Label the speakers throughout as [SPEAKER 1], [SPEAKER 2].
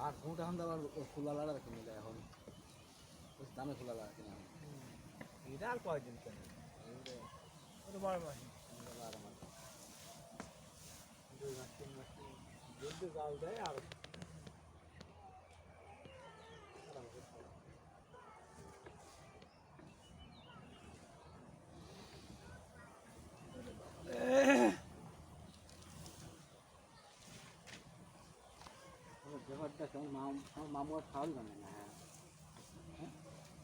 [SPEAKER 1] আর কোনটা এখন আবার খোলা লাড়া কিনে দেয় এখন দামে খোলা লাড়া কিনে
[SPEAKER 2] এটা আর কয়দিন কেন ওটা 12 মাস দুই মাস 3 মাস যদি জাল দেয় আর
[SPEAKER 1] ব্যাপারটা কেমন মামু আর খাওয়াই বানায় না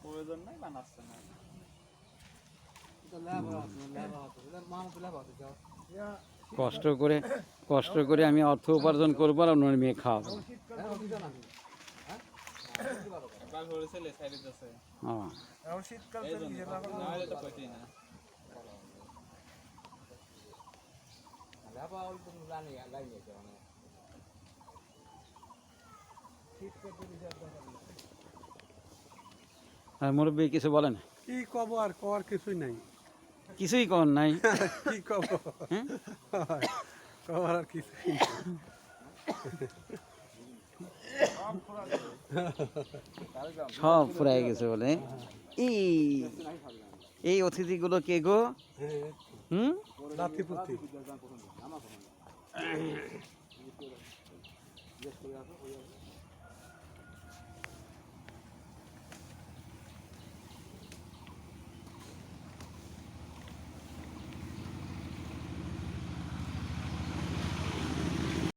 [SPEAKER 2] প্রয়োজন নাই বানাচ্ছে না
[SPEAKER 3] কষ্ট করে আমি অর্থ উপার্জন করবো আর অন্য মেয়ে খাওয়াবো।
[SPEAKER 2] শীতকাল চলে গেছে
[SPEAKER 3] আর মুরব্বী কিছু বলেন?
[SPEAKER 4] কি কব আর কর কিছুই নাই।
[SPEAKER 3] কিছুই কর নাই?
[SPEAKER 4] কি কব কবার আর কিছুই
[SPEAKER 3] সব ফুরাই গেছে বলে। এই অতিথিগুলো কে গো? হুম,
[SPEAKER 4] নাতিপুতি